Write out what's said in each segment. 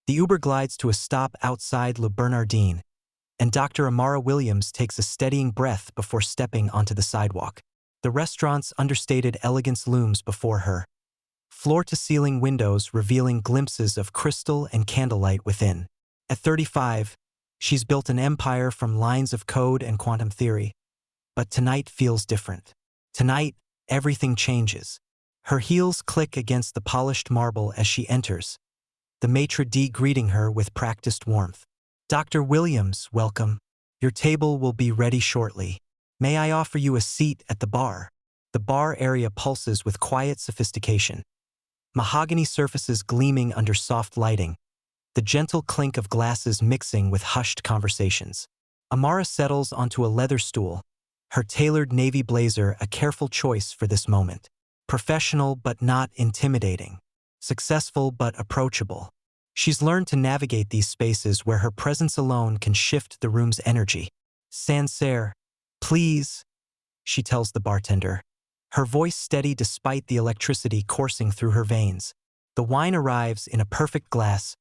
The Uber glides to a stop outside Le Bernardin, and Dr. Amara Williams takes a steadying breath before stepping onto the sidewalk. The restaurant's understated elegance looms before her, floor-to-ceiling windows revealing glimpses of crystal and candlelight within. At 35, she's built an empire from lines of code and quantum theory. But tonight feels different. Tonight, everything changes. Her heels click against the polished marble as she enters, the maitre d' greeting her with practiced warmth. "Dr. Williams, welcome. Your table will be ready shortly. May I offer you a seat at the bar?" The bar area pulses with quiet sophistication. Mahogany surfaces gleaming under soft lighting, the gentle clink of glasses mixing with hushed conversations. Amara settles onto a leather stool, her tailored navy blazer a careful choice for this moment. Professional but not intimidating. Successful but approachable. She's learned to navigate these spaces where her presence alone can shift the room's energy. "Sancerre, please," she tells the bartender, her voice steady despite the electricity coursing through her veins. The wine arrives in a perfect glass,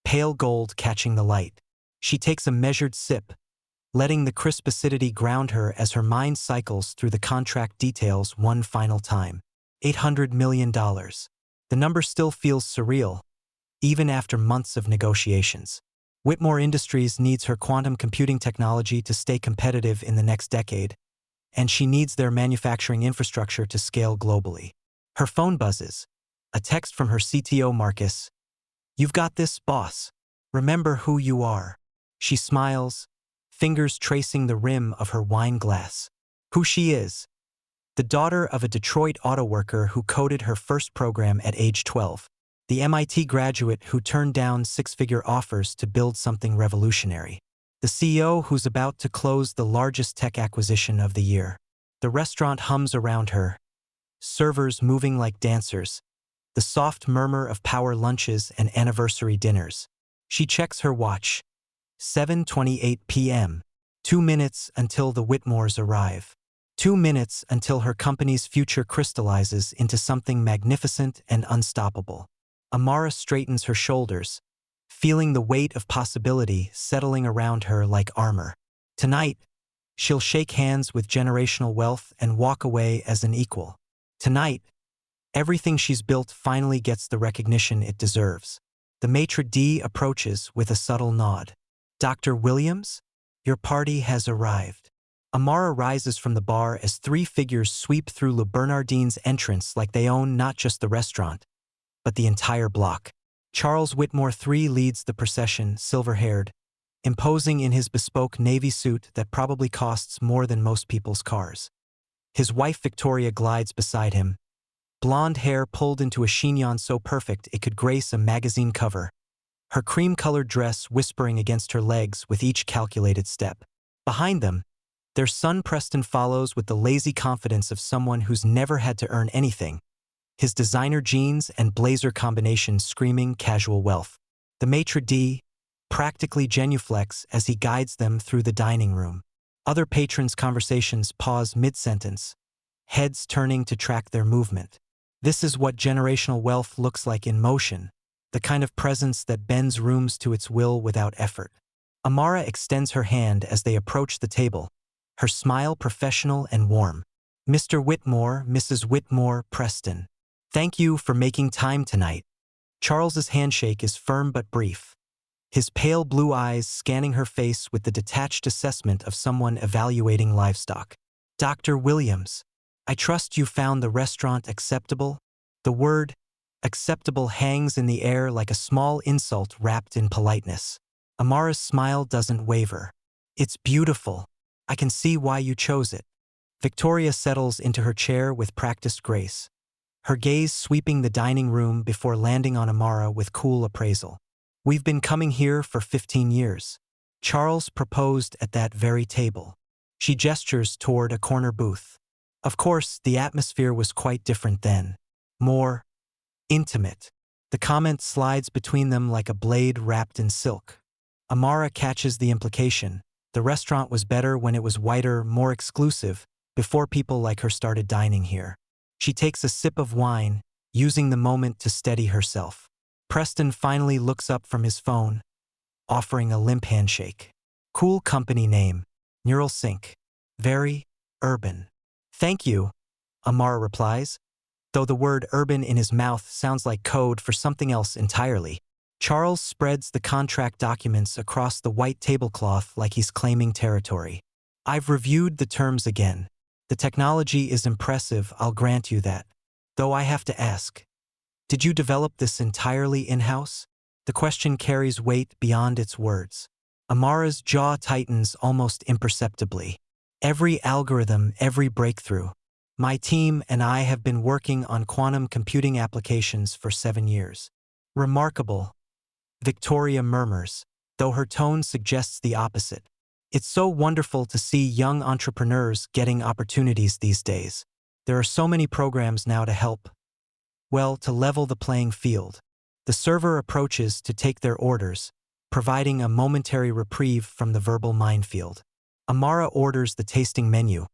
pale gold catching the light. She takes a measured sip, letting the crisp acidity ground her as her mind cycles through the contract details one final time. $800 million. The number still feels surreal, even after months of negotiations. Whitmore Industries needs her quantum computing technology to stay competitive in the next decade, and she needs their manufacturing infrastructure to scale globally. Her phone buzzes, a text from her CTO Marcus. "You've got this, boss. Remember who you are." She smiles, fingers tracing the rim of her wine glass. Who she is? The daughter of a Detroit auto worker who coded her first program at age 12. The MIT graduate who turned down six-figure offers to build something revolutionary. The CEO who's about to close the largest tech acquisition of the year. The restaurant hums around her, servers moving like dancers, the soft murmur of power lunches and anniversary dinners. She checks her watch. 7:28 p.m. 2 minutes until the Whitmores arrive. 2 minutes until her company's future crystallizes into something magnificent and unstoppable. Amara straightens her shoulders, feeling the weight of possibility settling around her like armor. Tonight, she'll shake hands with generational wealth and walk away as an equal. Tonight, everything she's built finally gets the recognition it deserves. The maitre d' approaches with a subtle nod. "Dr. Williams, your party has arrived." Amara rises from the bar as three figures sweep through Le Bernardin's entrance like they own not just the restaurant, but the entire block. Charles Whitmore III leads the procession, silver-haired, imposing in his bespoke navy suit that probably costs more than most people's cars. His wife Victoria glides beside him, blonde hair pulled into a chignon so perfect it could grace a magazine cover, her cream-colored dress whispering against her legs with each calculated step. Behind them, their son Preston follows with the lazy confidence of someone who's never had to earn anything, his designer jeans and blazer combination screaming casual wealth. The maitre d' practically genuflects as he guides them through the dining room. Other patrons' conversations pause mid-sentence, heads turning to track their movement. This is what generational wealth looks like in motion, the kind of presence that bends rooms to its will without effort. Amara extends her hand as they approach the table, her smile professional and warm. "Mr. Whitmore, Mrs. Whitmore, Preston. Thank you for making time tonight." Charles's handshake is firm but brief, his pale blue eyes scanning her face with the detached assessment of someone evaluating livestock. "Dr. Williams, I trust you found the restaurant acceptable?" The word acceptable hangs in the air like a small insult wrapped in politeness. Amara's smile doesn't waver. "It's beautiful. I can see why you chose it." Victoria settles into her chair with practiced grace, her gaze sweeping the dining room before landing on Amara with cool appraisal. "We've been coming here for 15 years. Charles proposed at that very table." She gestures toward a corner booth. Of course, the atmosphere was quite different then. More intimate. The comment slides between them like a blade wrapped in silk. Amara catches the implication. The restaurant was better when it was whiter, more exclusive, before people like her started dining here. She takes a sip of wine, using the moment to steady herself. Preston finally looks up from his phone, offering a limp handshake. Cool company name. Neural sync. Very urban. Thank you, Amara replies, though the word urban in his mouth sounds like code for something else entirely. Charles spreads the contract documents across the white tablecloth like he's claiming territory. I've reviewed the terms again. The technology is impressive, I'll grant you that. Though I have to ask, did you develop this entirely in-house? The question carries weight beyond its words. Amara's jaw tightens almost imperceptibly. Every algorithm, every breakthrough. My team and I have been working on quantum computing applications for 7 years. Remarkable, Victoria murmurs, though her tone suggests the opposite. It's so wonderful to see young entrepreneurs getting opportunities these days. There are so many programs now to help, well, to level the playing field. The server approaches to take their orders, providing a momentary reprieve from the verbal minefield. Amara orders the tasting menu,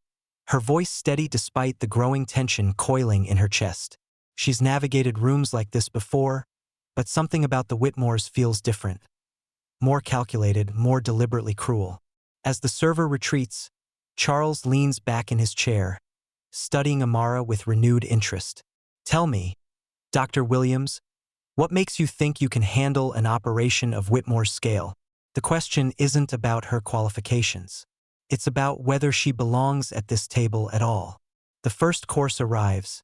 her voice steady despite the growing tension coiling in her chest. She's navigated rooms like this before, but something about the Whitmores feels different. More calculated, more deliberately cruel. As the server retreats, Charles leans back in his chair, studying Amara with renewed interest. Tell me, Dr. Williams, what makes you think you can handle an operation of Whitmore's scale? The question isn't about her qualifications. It's about whether she belongs at this table at all. The first course arrives,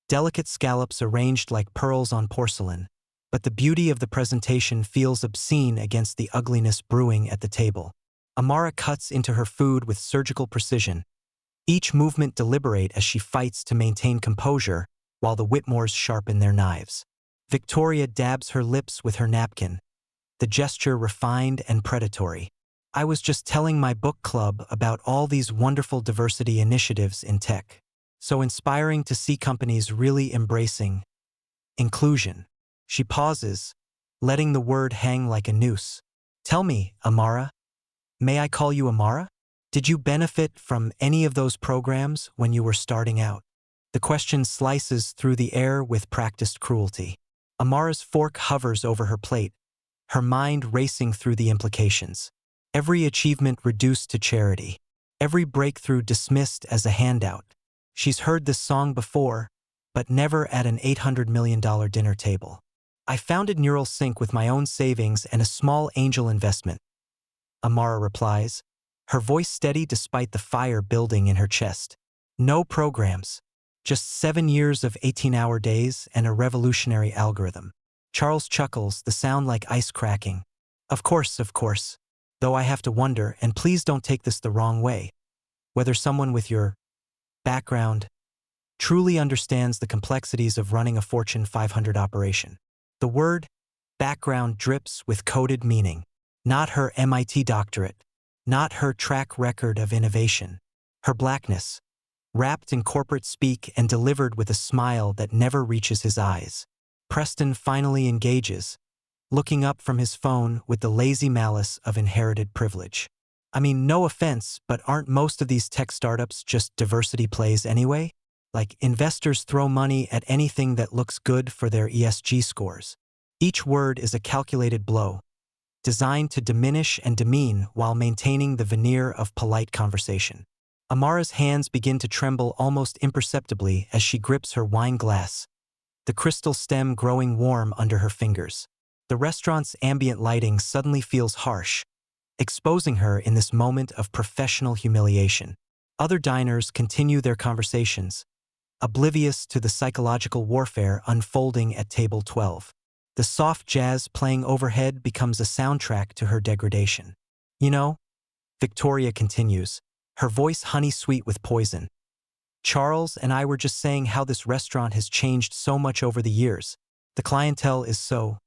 delicate scallops arranged like pearls on porcelain, but the beauty of the presentation feels obscene against the ugliness brewing at the table. Amara cuts into her food with surgical precision, each movement deliberate as she fights to maintain composure while the Whitmores sharpen their knives. Victoria dabs her lips with her napkin, the gesture refined and predatory. I was just telling my book club about all these wonderful diversity initiatives in tech. So inspiring to see companies really embracing inclusion. She pauses, letting the word hang like a noose. Tell me, Amara. May I call you Amara? Did you benefit from any of those programs when you were starting out? The question slices through the air with practiced cruelty. Amara's fork hovers over her plate, her mind racing through the implications. Every achievement reduced to charity. Every breakthrough dismissed as a handout. She's heard this song before, but never at an $800 million dinner table. I founded Neural Sync with my own savings and a small angel investment, Amara replies, her voice steady despite the fire building in her chest. No programs. Just 7 years of 18-hour days and a revolutionary algorithm. Charles chuckles, the sound like ice cracking. Of course, though I have to wonder, and please don't take this the wrong way, whether someone with your background truly understands the complexities of running a Fortune 500 operation. The word background drips with coded meaning. Not her MIT doctorate, not her track record of innovation. Her blackness, wrapped in corporate speak and delivered with a smile that never reaches his eyes. Preston finally engages, looking up from his phone with the lazy malice of inherited privilege. I mean, no offense, but aren't most of these tech startups just diversity plays anyway? Like, investors throw money at anything that looks good for their ESG scores. Each word is a calculated blow, designed to diminish and demean while maintaining the veneer of polite conversation. Amara's hands begin to tremble almost imperceptibly as she grips her wine glass, the crystal stem growing warm under her fingers. The restaurant's ambient lighting suddenly feels harsh, exposing her in this moment of professional humiliation. Other diners continue their conversations, oblivious to the psychological warfare unfolding at table 12. The soft jazz playing overhead becomes a soundtrack to her degradation. You know, Victoria continues, her voice honey-sweet with poison. Charles and I were just saying how this restaurant has changed so much over the years. The clientele is so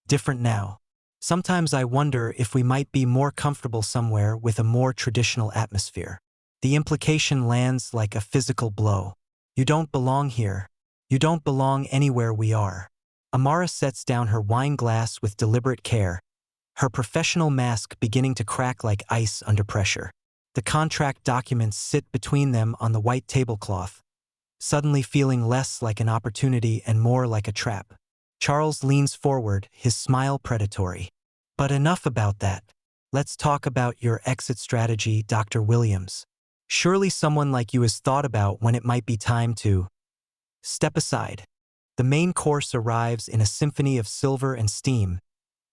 different now. Sometimes I wonder if we might be more comfortable somewhere with a more traditional atmosphere. The implication lands like a physical blow. You don't belong here. You don't belong anywhere we are. Amara sets down her wine glass with deliberate care, her professional mask beginning to crack like ice under pressure. The contract documents sit between them on the white tablecloth, suddenly feeling less like an opportunity and more like a trap. Charles leans forward, his smile predatory. But enough about that. Let's talk about your exit strategy, Dr. Williams. Surely someone like you has thought about when it might be time to step aside. The main course arrives in a symphony of silver and steam,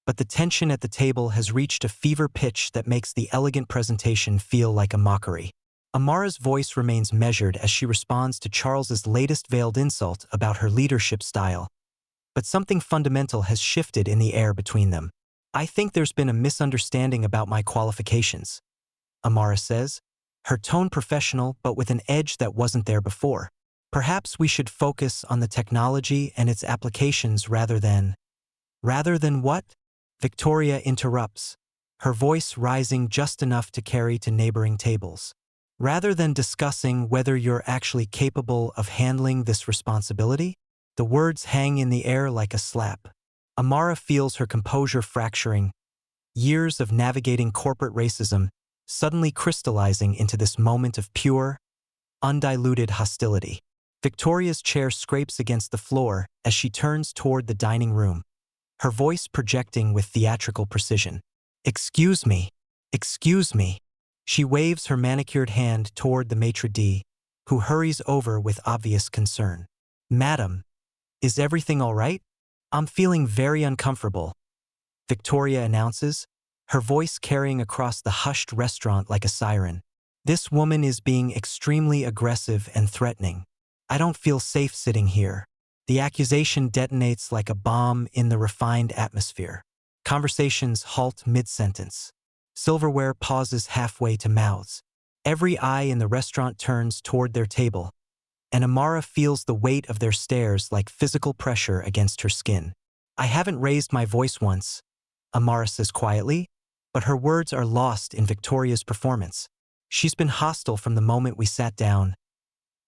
but the tension at the table has reached a fever pitch that makes the elegant presentation feel like a mockery. Amara's voice remains measured as she responds to Charles's latest veiled insult about her leadership style. But something fundamental has shifted in the air between them. I think there's been a misunderstanding about my qualifications, Amara says, her tone professional but with an edge that wasn't there before. Perhaps we should focus on the technology and its applications rather than… Rather than what? Victoria interrupts, her voice rising just enough to carry to neighboring tables. Rather than discussing whether you're actually capable of handling this responsibility? The words hang in the air like a slap. Amara feels her composure fracturing, years of navigating corporate racism suddenly crystallizing into this moment of pure, undiluted hostility. Victoria's chair scrapes against the floor as she turns toward the dining room, her voice projecting with theatrical precision. Excuse me, excuse me. She waves her manicured hand toward the maitre d', who hurries over with obvious concern. Madam, is everything all right? I'm feeling very uncomfortable, Victoria announces, her voice carrying across the hushed restaurant like a siren. This woman is being extremely aggressive and threatening. I don't feel safe sitting here. The accusation detonates like a bomb in the refined atmosphere. Conversations halt mid-sentence. Silverware pauses halfway to mouths. Every eye in the restaurant turns toward their table, and Amara feels the weight of their stares like physical pressure against her skin. I haven't raised my voice once, Amara says quietly, but her words are lost in Victoria's performance. She's been hostile from the moment we sat down.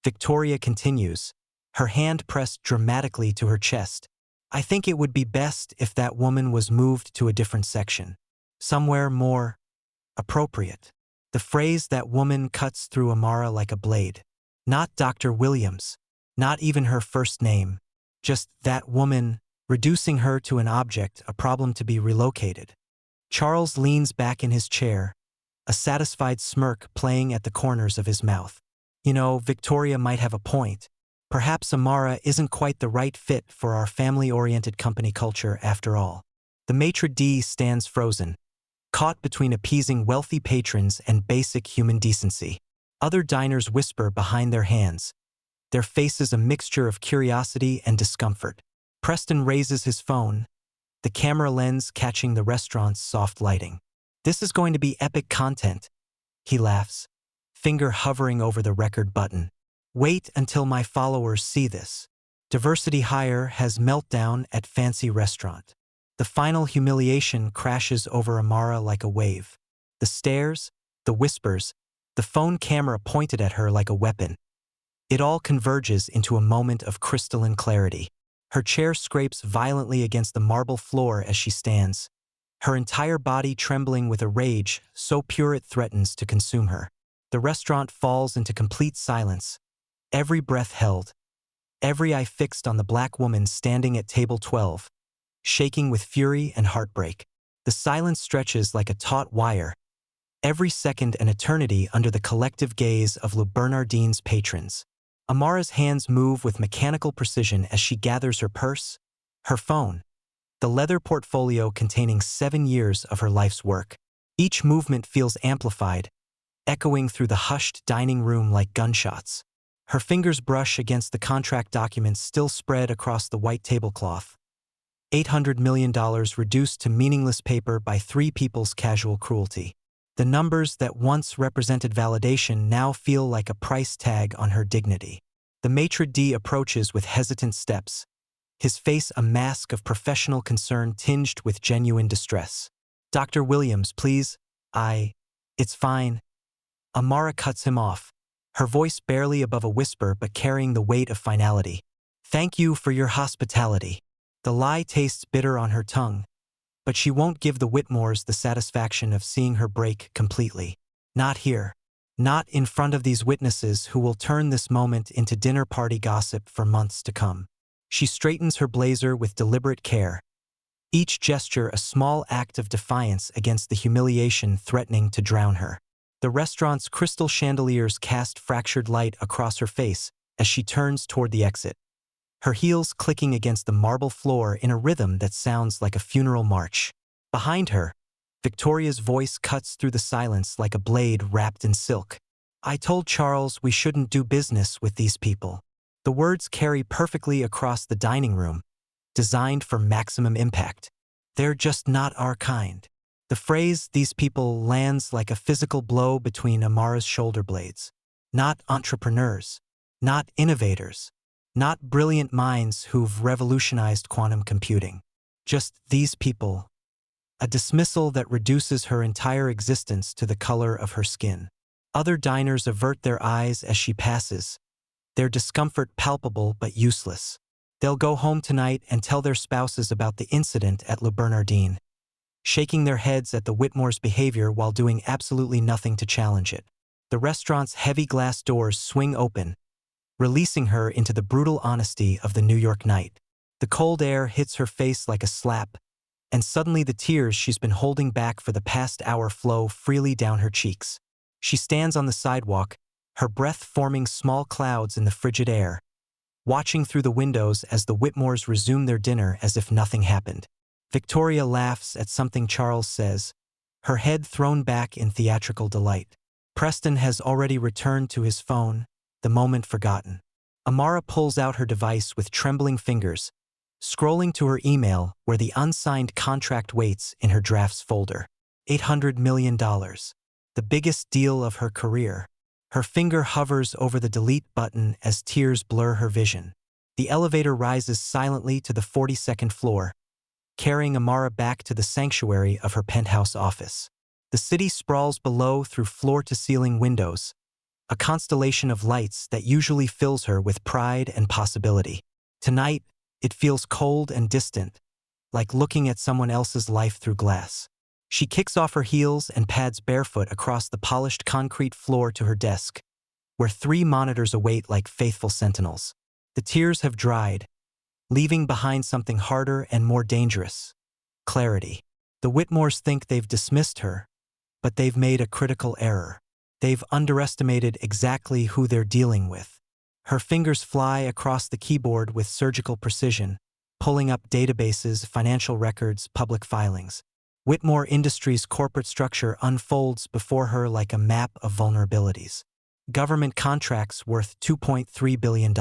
Victoria continues, her hand pressed dramatically to her chest. I think it would be best if that woman was moved to a different section. Somewhere more appropriate. The phrase "that woman" cuts through Amara like a blade. Not Dr. Williams, not even her first name, just "that woman," reducing her to an object, a problem to be relocated. Charles leans back in his chair, a satisfied smirk playing at the corners of his mouth. You know, Victoria might have a point. Perhaps Amara isn't quite the right fit for our family-oriented company culture after all. The maitre d' stands frozen, caught between appeasing wealthy patrons and basic human decency. Other diners whisper behind their hands, their faces a mixture of curiosity and discomfort. Preston raises his phone, the camera lens catching the restaurant's soft lighting. This is going to be epic content, he laughs, finger hovering over the record button. Wait until my followers see this. Diversity hire has meltdown at fancy restaurant. The final humiliation crashes over Amara like a wave. The stares, the whispers, the phone camera pointed at her like a weapon. It all converges into a moment of crystalline clarity. Her chair scrapes violently against the marble floor as she stands, her entire body trembling with a rage so pure it threatens to consume her. The restaurant falls into complete silence, every breath held, every eye fixed on the black woman standing at table 12, shaking with fury and heartbreak. The silence stretches like a taut wire, every second an eternity under the collective gaze of Le Bernardin's patrons. Amara's hands move with mechanical precision as she gathers her purse, her phone, the leather portfolio containing 7 years of her life's work. Each movement feels amplified, echoing through the hushed dining room like gunshots. Her fingers brush against the contract documents still spread across the white tablecloth. $800 million reduced to meaningless paper by 3 people's casual cruelty. The numbers that once represented validation now feel like a price tag on her dignity. The maitre d' approaches with hesitant steps, his face a mask of professional concern tinged with genuine distress. Dr. Williams, please. It's fine. Amara cuts him off, her voice barely above a whisper but carrying the weight of finality. Thank you for your hospitality. The lie tastes bitter on her tongue, but she won't give the Whitmores the satisfaction of seeing her break completely. Not here. Not in front of these witnesses who will turn this moment into dinner party gossip for months to come. She straightens her blazer with deliberate care, each gesture a small act of defiance against the humiliation threatening to drown her. The restaurant's crystal chandeliers cast fractured light across her face as she turns toward the exit, her heels clicking against the marble floor in a rhythm that sounds like a funeral march. Behind her, Victoria's voice cuts through the silence like a blade wrapped in silk. "I told Charles we shouldn't do business with these people." The words carry perfectly across the dining room, designed for maximum impact. "They're just not our kind." The phrase "these people" lands like a physical blow between Amara's shoulder blades. Not entrepreneurs, not innovators, not brilliant minds who've revolutionized quantum computing. Just these people. A dismissal that reduces her entire existence to the color of her skin. Other diners avert their eyes as she passes, their discomfort palpable but useless. They'll go home tonight and tell their spouses about the incident at Le Bernardin, shaking their heads at the Whitmore's behavior while doing absolutely nothing to challenge it. The restaurant's heavy glass doors swing open, releasing her into the brutal honesty of the New York night. The cold air hits her face like a slap, and suddenly the tears she's been holding back for the past hour flow freely down her cheeks. She stands on the sidewalk, her breath forming small clouds in the frigid air, watching through the windows as the Whitmores resume their dinner as if nothing happened. Victoria laughs at something Charles says, her head thrown back in theatrical delight. Preston has already returned to his phone, the moment forgotten. Amara pulls out her device with trembling fingers, scrolling to her email where the unsigned contract waits in her drafts folder. $800 million. The biggest deal of her career. Her finger hovers over the delete button as tears blur her vision. The elevator rises silently to the 42nd floor, carrying Amara back to the sanctuary of her penthouse office. The city sprawls below through floor-to-ceiling windows, a constellation of lights that usually fills her with pride and possibility. Tonight, it feels cold and distant, like looking at someone else's life through glass. She kicks off her heels and pads barefoot across the polished concrete floor to her desk, where 3 monitors await like faithful sentinels. The tears have dried, leaving behind something harder and more dangerous: clarity. The Whitmores think they've dismissed her, but they've made a critical error. They've underestimated exactly who they're dealing with. Her fingers fly across the keyboard with surgical precision, pulling up databases, financial records, public filings. Whitmore Industries' corporate structure unfolds before her like a map of vulnerabilities. Government contracts worth $2.3 billion.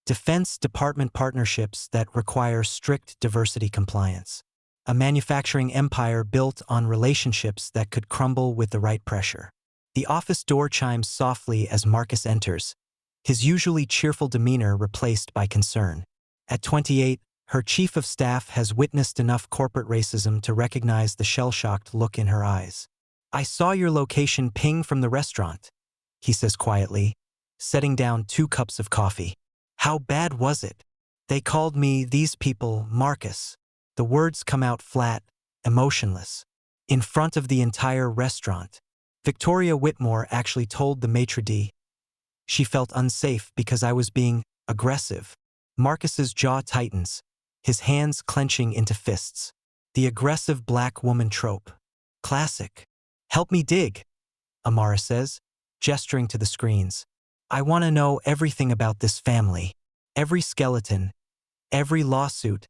Defense Department partnerships that require strict diversity compliance. A manufacturing empire built on relationships that could crumble with the right pressure. The office door chimes softly as Marcus enters, his usually cheerful demeanor replaced by concern. At 28, her chief of staff has witnessed enough corporate racism to recognize the shell-shocked look in her eyes. "I saw your location ping from the restaurant," he says quietly, setting down 2 cups of coffee. "How bad was it?" "They called me these people, Marcus." The words come out flat, emotionless, in front of the entire restaurant. Victoria Whitmore actually told the maitre d'. She felt unsafe because I was being aggressive. Marcus's jaw tightens, his hands clenching into fists. The aggressive black woman trope. Classic. "Help me dig," Amara says, gesturing to the screens. "I want to know everything about this family. Every skeleton, every lawsuit,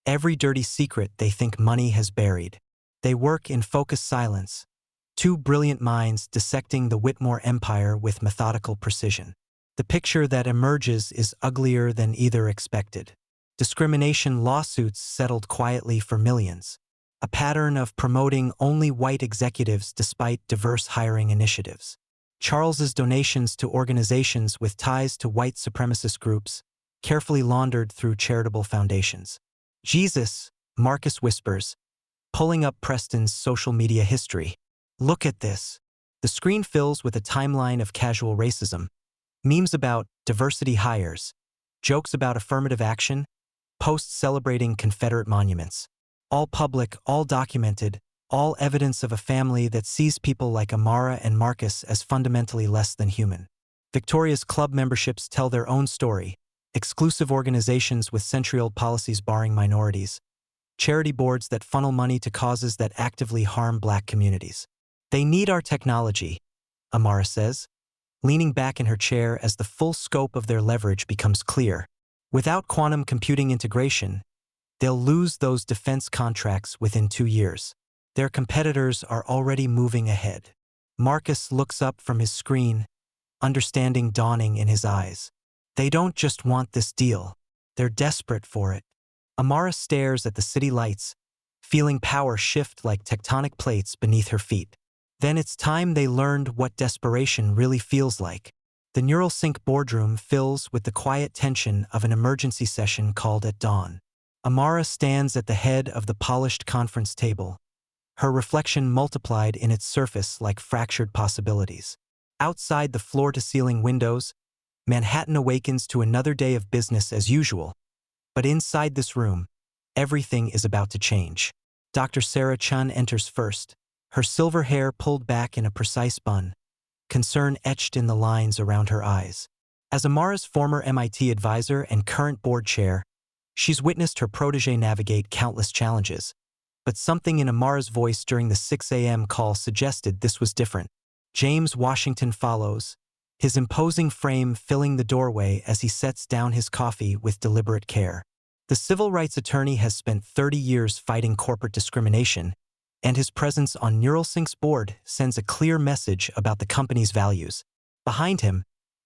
every dirty secret they think money has buried." They work in focused silence, 2 brilliant minds dissecting the Whitmore empire with methodical precision. The picture that emerges is uglier than either expected. Discrimination lawsuits settled quietly for millions. A pattern of promoting only white executives despite diverse hiring initiatives. Charles's donations to organizations with ties to white supremacist groups, carefully laundered through charitable foundations. "Jesus," Marcus whispers, pulling up Preston's social media history. "Look at this." The screen fills with a timeline of casual racism, memes about diversity hires, jokes about affirmative action, posts celebrating Confederate monuments. All public, all documented, all evidence of a family that sees people like Amara and Marcus as fundamentally less than human. Victoria's club memberships tell their own story, exclusive organizations with century-old policies barring minorities, charity boards that funnel money to causes that actively harm Black communities. They need our technology, Amara says, leaning back in her chair as the full scope of their leverage becomes clear. Without quantum computing integration, they'll lose those defense contracts within 2 years. Their competitors are already moving ahead. Marcus looks up from his screen, understanding dawning in his eyes. They don't just want this deal. They're desperate for it. Amara stares at the city lights, feeling power shift like tectonic plates beneath her feet. Then it's time they learned what desperation really feels like. The Neural Sync boardroom fills with the quiet tension of an emergency session called at dawn. Amara stands at the head of the polished conference table, her reflection multiplied in its surface like fractured possibilities. Outside the floor-to-ceiling windows, Manhattan awakens to another day of business as usual. But inside this room, everything is about to change. Dr. Sarah Chun enters first, her silver hair pulled back in a precise bun, concern etched in the lines around her eyes. As Amara's former MIT advisor and current board chair, she's witnessed her protege navigate countless challenges. But something in Amara's voice during the 6 a.m. call suggested this was different. James Washington follows, his imposing frame filling the doorway as he sets down his coffee with deliberate care. The civil rights attorney has spent 30 years fighting corporate discrimination, and his presence on NeuralSync's board sends a clear message about the company's values. Behind him,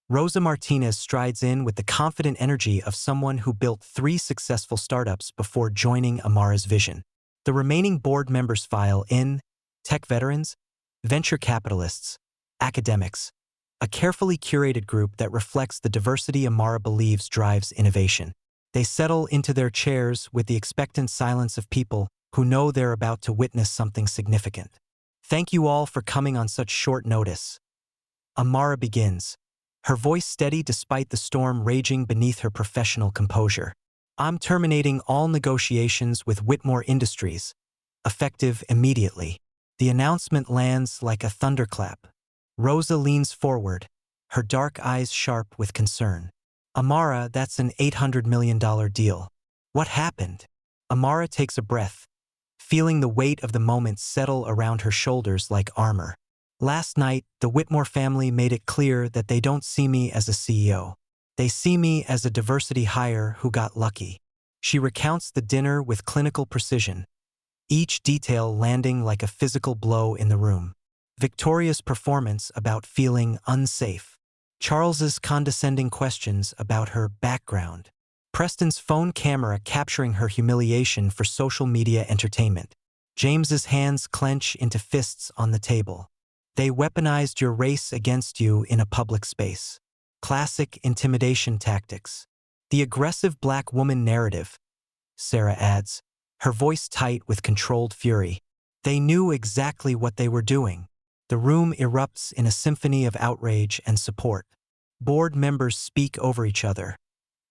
Rosa Martinez strides in with the confident energy of someone who built 3 successful startups before joining Amara's vision. The remaining board members file in: tech veterans, venture capitalists, academics, a carefully curated group that reflects the diversity Amara believes drives innovation. They settle into their chairs with the expectant silence of people who know they're about to witness something significant. Thank you all for coming on such short notice. Amara begins, her voice steady despite the storm raging beneath her professional composure. I'm terminating all negotiations with Whitmore Industries, effective immediately. The announcement lands like a thunderclap. Rosa leans forward, her dark eyes sharp with concern. Amara, that's an $800 million deal. What happened? Amara takes a breath, feeling the weight of the moment settle around her shoulders like armor. Last night, the Whitmore family made it clear that they don't see me as a CEO. They see me as a diversity hire who got lucky. She recounts the dinner with clinical precision, each detail landing like a physical blow in the room. Victoria's performance about feeling unsafe. Charles's condescending questions about her background. Preston's phone camera capturing her humiliation for social media entertainment. James's hands clench into fists on the table. They weaponized your race against you in a public space. Classic intimidation tactics. The aggressive Black woman narrative, Sarah adds, her voice tight with controlled fury. They knew exactly what they were doing. The room erupts in a symphony of outrage and support. Board members speak over each other,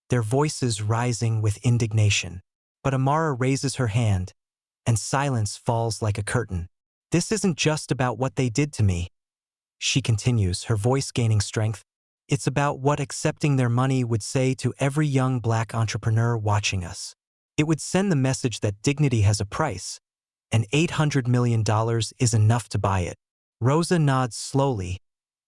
their voices rising with indignation. But Amara raises her hand, and silence falls like a curtain. This isn't just about what they did to me, she continues, her voice gaining strength. It's about what accepting their money would say to every young Black entrepreneur watching us. It would send the message that dignity has a price, and $800 million is enough to buy it. Rosa nods slowly,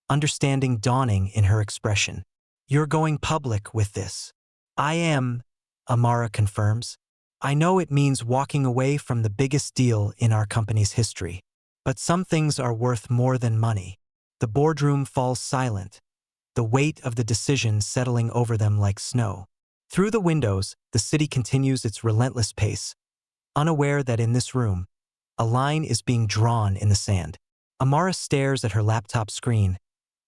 understanding dawning in her expression. You're going public with this. I am, Amara confirms. I know it means walking away from the biggest deal in our company's history. But some things are worth more than money. The boardroom falls silent, the weight of the decision settling over them like snow. Through the windows, the city continues its relentless pace, unaware that in this room, a line is being drawn in the sand. Amara stares at her laptop screen,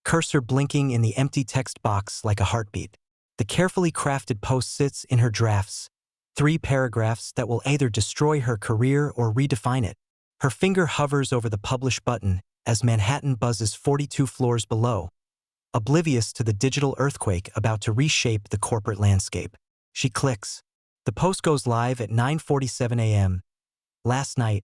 cursor blinking in the empty text box like a heartbeat. The carefully crafted post sits in her drafts, 3 paragraphs that will either destroy her career or redefine it. Her finger hovers over the publish button as Manhattan buzzes 42 floors below, oblivious to the digital earthquake about to reshape the corporate landscape. She clicks. The post goes live at 9:47 a.m. Last night,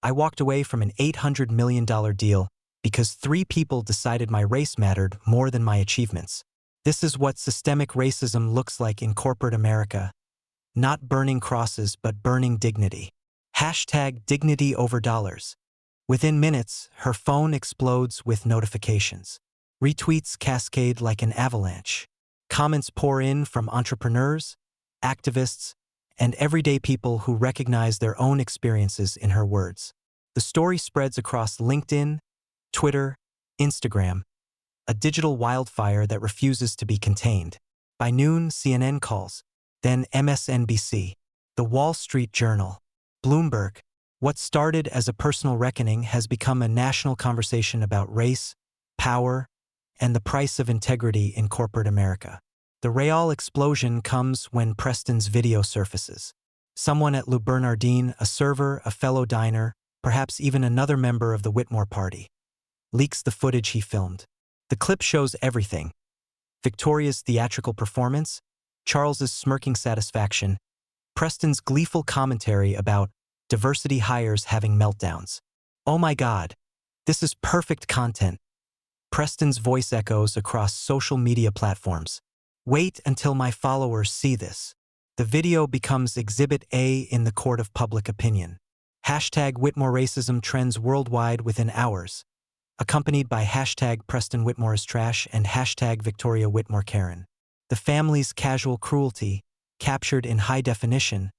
I walked away from an $800 million deal because 3 people decided my race mattered more than my achievements. This is what systemic racism looks like in corporate America. Not burning crosses, but burning dignity. Hashtag dignity over dollars. Within minutes, her phone explodes with notifications. Retweets cascade like an avalanche. Comments pour in from entrepreneurs, activists, and everyday people who recognize their own experiences in her words. The story spreads across LinkedIn, Twitter, Instagram, a digital wildfire that refuses to be contained. By noon, CNN calls, then MSNBC, The Wall Street Journal, Bloomberg. What started as a personal reckoning has become a national conversation about race, power, and the price of integrity in corporate America. The real explosion comes when Preston's video surfaces. Someone at Le Bernardin, a server, a fellow diner, perhaps even another member of the Whitmore party, leaks the footage he filmed. The clip shows everything: Victoria's theatrical performance, Charles's smirking satisfaction, Preston's gleeful commentary about diversity hires having meltdowns. "Oh my God, this is perfect content." Preston's voice echoes across social media platforms. "Wait until my followers see this." The video becomes Exhibit A in the court of public opinion. Hashtag Whitmore racism trends worldwide within hours, accompanied by hashtag Preston Whitmore is trash and hashtag Victoria Whitmore Karen. The family's casual cruelty, captured in high definition,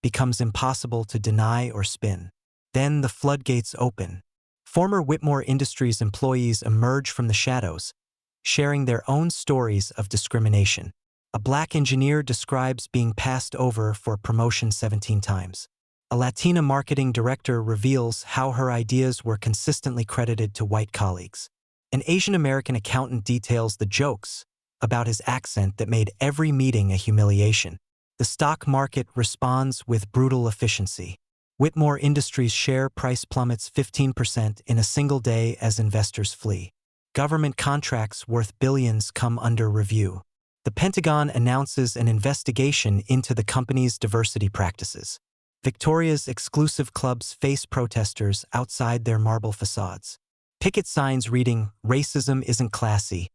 becomes impossible to deny or spin. Then the floodgates open. Former Whitmore Industries employees emerge from the shadows, sharing their own stories of discrimination. A black engineer describes being passed over for promotion 17 times. A Latina marketing director reveals how her ideas were consistently credited to white colleagues. An Asian American accountant details the jokes about his accent that made every meeting a humiliation. The stock market responds with brutal efficiency. Whitmore Industries' share price plummets 15% in a single day as investors flee. Government contracts worth billions come under review. The Pentagon announces an investigation into the company's diversity practices. Victoria's exclusive clubs face protesters outside their marble facades. Picket signs reading, "Racism isn't classy,"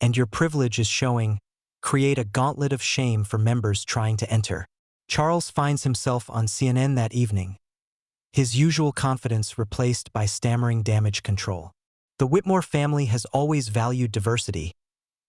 and "Your privilege is showing," create a gauntlet of shame for members trying to enter. Charles finds himself on CNN that evening, his usual confidence replaced by stammering damage control. The Whitmore family has always valued diversity,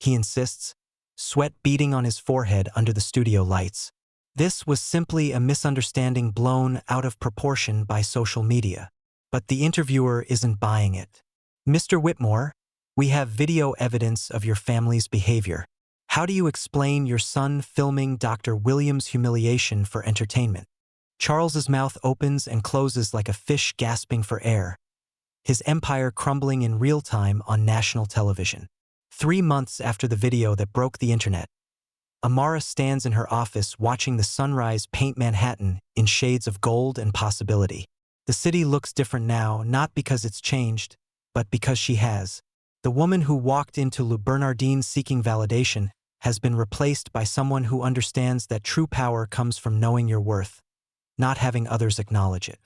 he insists, sweat beading on his forehead under the studio lights. This was simply a misunderstanding blown out of proportion by social media. But the interviewer isn't buying it. "Mr. Whitmore, we have video evidence of your family's behavior. How do you explain your son filming Dr. Williams' humiliation for entertainment?" Charles's mouth opens and closes like a fish gasping for air, his empire crumbling in real time on national television. 3 months after the video that broke the internet, Amara stands in her office watching the sunrise paint Manhattan in shades of gold and possibility. The city looks different now, not because it's changed, but because she has. The woman who walked into Le Bernardin seeking validation has been replaced by someone who understands that true power comes from knowing your worth, not having others acknowledge it.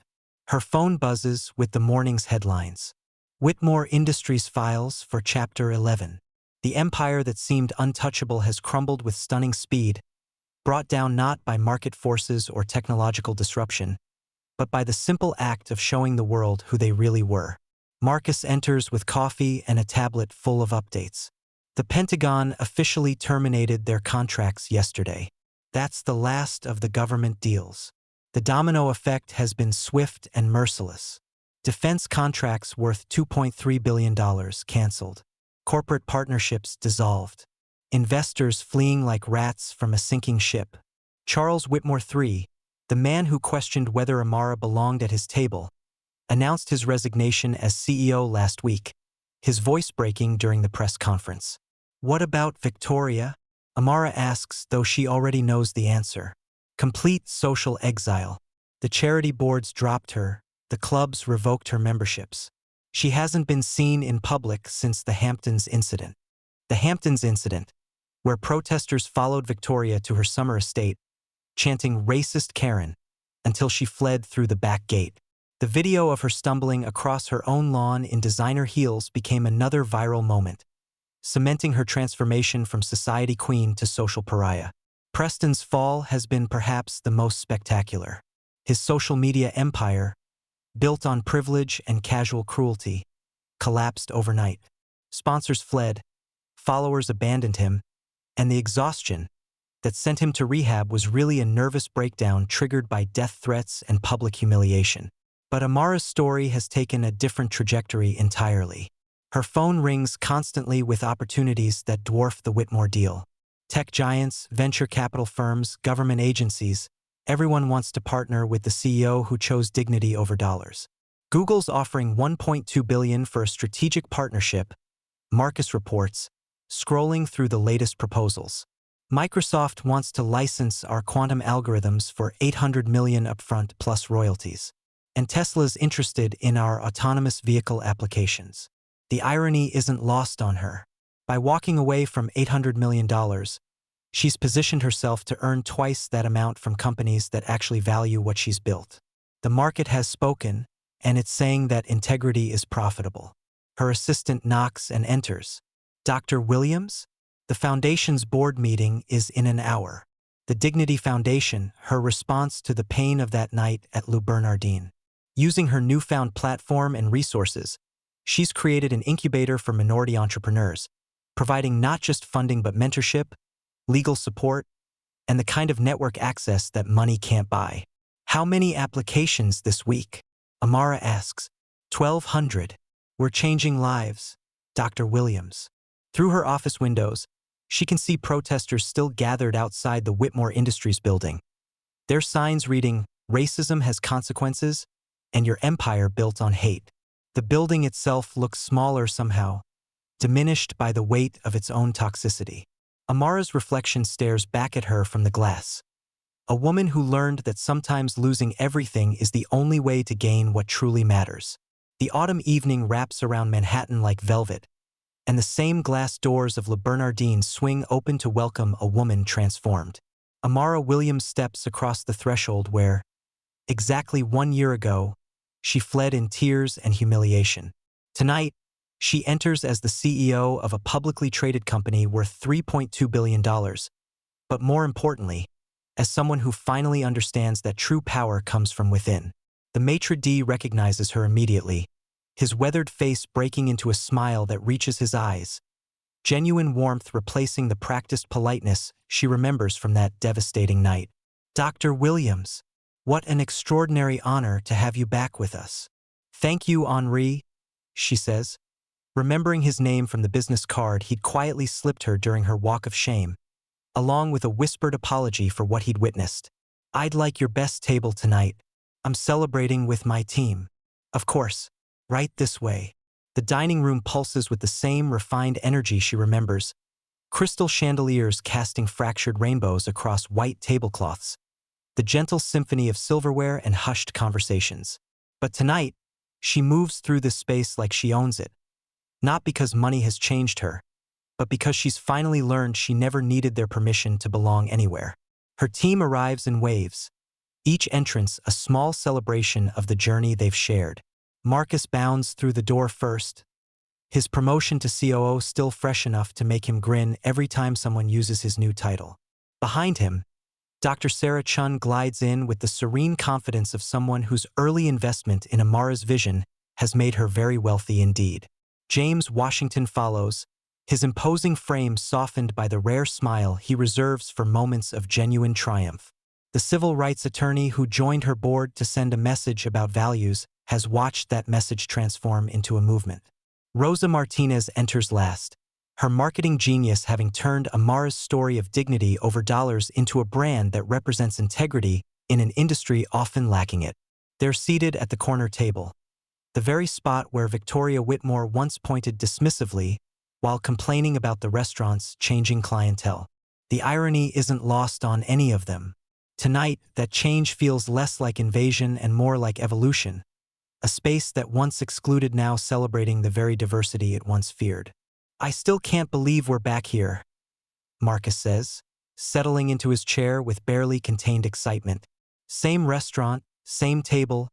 Her phone buzzes with the morning's headlines. Whitmore Industries files for Chapter 11. The empire that seemed untouchable has crumbled with stunning speed, brought down not by market forces or technological disruption, but by the simple act of showing the world who they really were. Marcus enters with coffee and a tablet full of updates. The Pentagon officially terminated their contracts yesterday. That's the last of the government deals. The domino effect has been swift and merciless. Defense contracts worth $2.3 billion canceled. Corporate partnerships dissolved. Investors fleeing like rats from a sinking ship. Charles Whitmore III, the man who questioned whether Amara belonged at his table, announced his resignation as CEO last week, his voice breaking during the press conference. "What about Victoria?" Amara asks, though she already knows the answer. Complete social exile. The charity boards dropped her, the clubs revoked her memberships. She hasn't been seen in public since the Hamptons incident. The Hamptons incident, where protesters followed Victoria to her summer estate, chanting "racist Karen," until she fled through the back gate. The video of her stumbling across her own lawn in designer heels became another viral moment. cementing her transformation from society queen to social pariah. Preston's fall has been perhaps the most spectacular. His social media empire, built on privilege and casual cruelty, collapsed overnight. Sponsors fled, followers abandoned him, and the exhaustion that sent him to rehab was really a nervous breakdown triggered by death threats and public humiliation. But Amara's story has taken a different trajectory entirely. Her phone rings constantly with opportunities that dwarf the Whitmore deal. Tech giants, venture capital firms, government agencies, everyone wants to partner with the CEO who chose dignity over dollars. Google's offering $1.2 billion for a strategic partnership, Marcus reports, scrolling through the latest proposals. Microsoft wants to license our quantum algorithms for $800 million upfront plus royalties. And Tesla's interested in our autonomous vehicle applications. The irony isn't lost on her. By walking away from $800 million, she's positioned herself to earn twice that amount from companies that actually value what she's built. The market has spoken, and it's saying that integrity is profitable. Her assistant knocks and enters. Dr. Williams? The foundation's board meeting is in an hour. The Dignity Foundation, her response to the pain of that night at Le Bernardin. Using her newfound platform and resources, she's created an incubator for minority entrepreneurs, providing not just funding but mentorship, legal support, and the kind of network access that money can't buy. How many applications this week? Amara asks. 1,200. We're changing lives. Dr. Williams. Through her office windows, she can see protesters still gathered outside the Whitmore Industries building. Their signs reading, "Racism has consequences," and "Your empire built on hate." The building itself looks smaller somehow, diminished by the weight of its own toxicity. Amara's reflection stares back at her from the glass. A woman who learned that sometimes losing everything is the only way to gain what truly matters. The autumn evening wraps around Manhattan like velvet, and the same glass doors of Le Bernardin swing open to welcome a woman transformed. Amara Williams steps across the threshold where, exactly 1 year ago, she fled in tears and humiliation. Tonight, she enters as the CEO of a publicly traded company worth $3.2 billion, but more importantly, as someone who finally understands that true power comes from within. The maitre d' recognizes her immediately, his weathered face breaking into a smile that reaches his eyes, genuine warmth replacing the practiced politeness she remembers from that devastating night. Dr. Williams, what an extraordinary honor to have you back with us. Thank you, Henri, she says, remembering his name from the business card he'd quietly slipped her during her walk of shame, along with a whispered apology for what he'd witnessed. I'd like your best table tonight. I'm celebrating with my team. Of course. Right this way. The dining room pulses with the same refined energy she remembers, crystal chandeliers casting fractured rainbows across white tablecloths, the gentle symphony of silverware and hushed conversations. But tonight, she moves through this space like she owns it, not because money has changed her, but because she's finally learned she never needed their permission to belong anywhere. Her team arrives in waves, each entrance a small celebration of the journey they've shared. Marcus bounds through the door first, his promotion to COO still fresh enough to make him grin every time someone uses his new title. Behind him, Dr. Sarah Chun glides in with the serene confidence of someone whose early investment in Amara's vision has made her very wealthy indeed. James Washington follows, his imposing frame softened by the rare smile he reserves for moments of genuine triumph. The civil rights attorney who joined her board to send a message about values has watched that message transform into a movement. Rosa Martinez enters last, her marketing genius having turned Amara's story of dignity over dollars into a brand that represents integrity in an industry often lacking it. They're seated at the corner table, the very spot where Victoria Whitmore once pointed dismissively while complaining about the restaurant's changing clientele. The irony isn't lost on any of them. Tonight, that change feels less like invasion and more like evolution. A space that once excluded now celebrating the very diversity it once feared. I still can't believe we're back here, Marcus says, settling into his chair with barely contained excitement. Same restaurant, same table,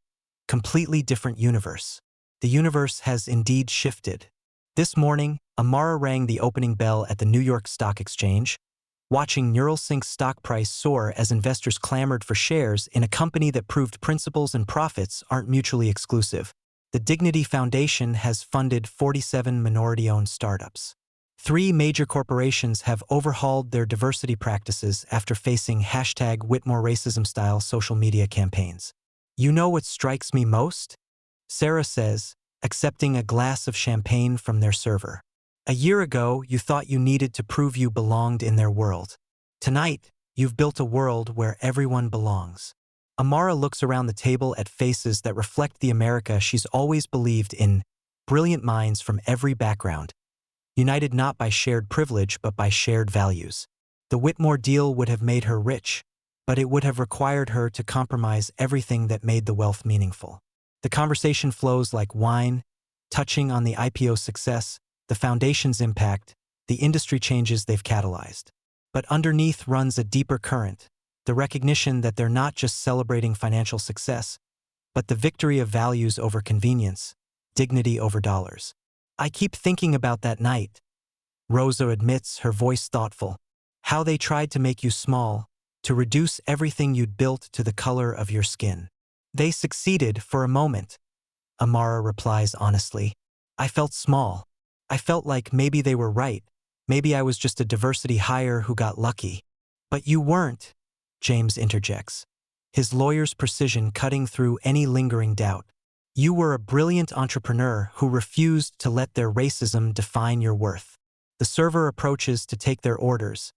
completely different universe. The universe has indeed shifted. This morning, Amara rang the opening bell at the New York Stock Exchange, watching Neuralsync's stock price soar as investors clamored for shares in a company that proved principles and profits aren't mutually exclusive. The Dignity Foundation has funded 47 minority-owned startups. 3 major corporations have overhauled their diversity practices after facing #Whitmore racism-style social media campaigns. You know what strikes me most? Sarah says, accepting a glass of champagne from their server. A year ago, you thought you needed to prove you belonged in their world. Tonight, you've built a world where everyone belongs. Amara looks around the table at faces that reflect the America she's always believed in, brilliant minds from every background, united not by shared privilege but by shared values. The Whitmore deal would have made her rich, but it would have required her to compromise everything that made the wealth meaningful. The conversation flows like wine, touching on the IPO success, the foundation's impact, the industry changes they've catalyzed. But underneath runs a deeper current, the recognition that they're not just celebrating financial success, but the victory of values over convenience, dignity over dollars. I keep thinking about that night. Rosa admits, her voice thoughtful. How they tried to make you small, to reduce everything you'd built to the color of your skin. They succeeded for a moment. Amara replies honestly. I felt small. I felt like maybe they were right. Maybe I was just a diversity hire who got lucky. But you weren't, James interjects, his lawyer's precision cutting through any lingering doubt. You were a brilliant entrepreneur who refused to let their racism define your worth. The server approaches to take their orders,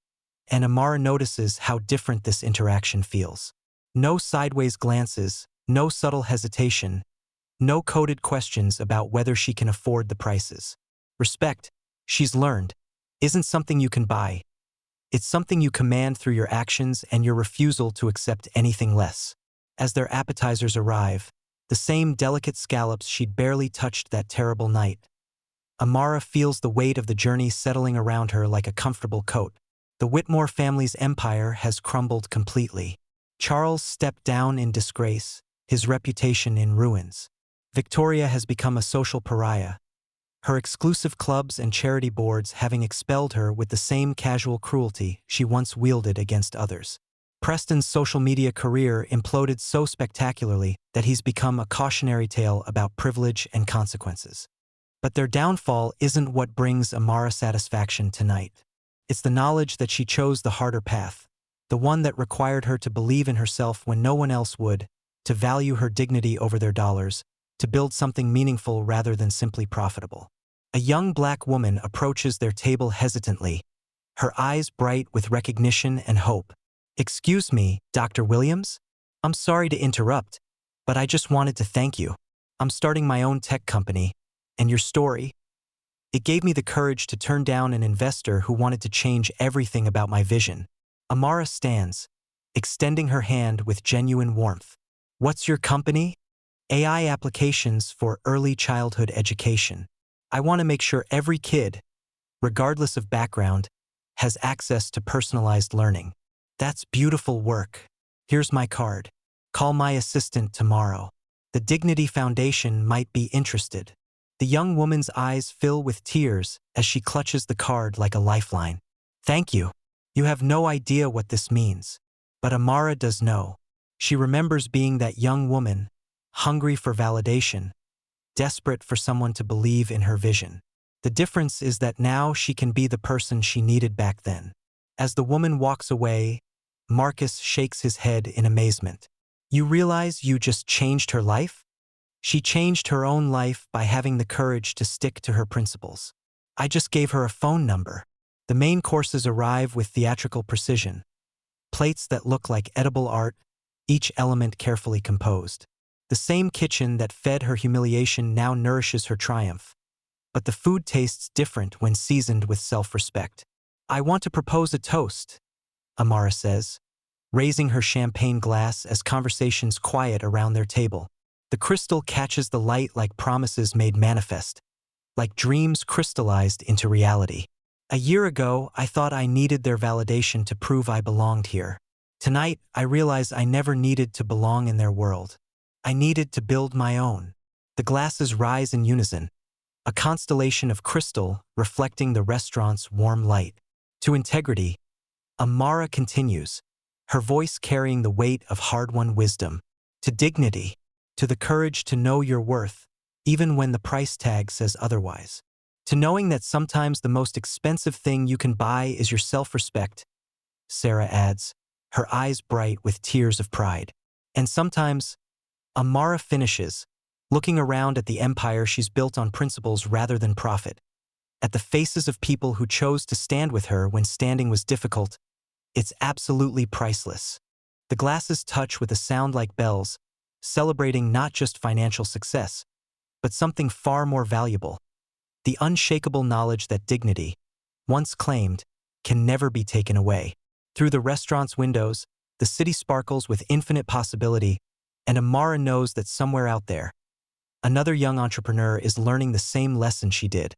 and Amara notices how different this interaction feels. No sideways glances, no subtle hesitation, no coded questions about whether she can afford the prices. Respect, she's learned, isn't something you can buy. It's something you command through your actions and your refusal to accept anything less. As their appetizers arrive, the same delicate scallops she'd barely touched that terrible night, Amara feels the weight of the journey settling around her like a comfortable coat. The Whitmore family's empire has crumbled completely. Charles stepped down in disgrace, his reputation in ruins. Victoria has become a social pariah, her exclusive clubs and charity boards having expelled her with the same casual cruelty she once wielded against others. Preston's social media career imploded so spectacularly that he's become a cautionary tale about privilege and consequences. But their downfall isn't what brings Amara satisfaction tonight. It's the knowledge that she chose the harder path, the one that required her to believe in herself when no one else would, to value her dignity over their dollars, to build something meaningful rather than simply profitable. A young black woman approaches their table hesitantly, her eyes bright with recognition and hope. Excuse me, Dr. Williams? I'm sorry to interrupt, but I just wanted to thank you. I'm starting my own tech company, and your story, it gave me the courage to turn down an investor who wanted to change everything about my vision. Amara stands, extending her hand with genuine warmth. What's your company? AI applications for early childhood education. I want to make sure every kid, regardless of background, has access to personalized learning. That's beautiful work. Here's my card. Call my assistant tomorrow. The Dignity Foundation might be interested. The young woman's eyes fill with tears as she clutches the card like a lifeline. Thank you. You have no idea what this means. But Amara does know. She remembers being that young woman, hungry for validation, desperate for someone to believe in her vision. The difference is that now she can be the person she needed back then. As the woman walks away, Marcus shakes his head in amazement. You realize you just changed her life? She changed her own life by having the courage to stick to her principles. I just gave her a phone number. The main courses arrive with theatrical precision. Plates that look like edible art, each element carefully composed. The same kitchen that fed her humiliation now nourishes her triumph. But the food tastes different when seasoned with self-respect. I want to propose a toast, Amara says, raising her champagne glass as conversations quiet around their table. The crystal catches the light like promises made manifest, like dreams crystallized into reality. A year ago, I thought I needed their validation to prove I belonged here. Tonight, I realize I never needed to belong in their world. I needed to build my own. The glasses rise in unison. a constellation of crystal reflecting the restaurant's warm light. To integrity, Amara continues, her voice carrying the weight of hard-won wisdom. To dignity, to the courage to know your worth, even when the price tag says otherwise. To knowing that sometimes the most expensive thing you can buy is your self-respect, Sarah adds, her eyes bright with tears of pride. And sometimes, Amara finishes, looking around at the empire she's built on principles rather than profit. At the faces of people who chose to stand with her when standing was difficult, it's absolutely priceless. The glasses touch with a sound like bells, celebrating not just financial success, but something far more valuable. The unshakable knowledge that dignity, once claimed, can never be taken away. Through the restaurant's windows, the city sparkles with infinite possibility, and Amara knows that somewhere out there, another young entrepreneur is learning the same lesson she did.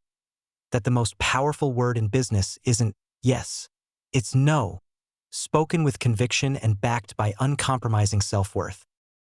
That the most powerful word in business isn't yes, it's no, spoken with conviction and backed by uncompromising self-worth.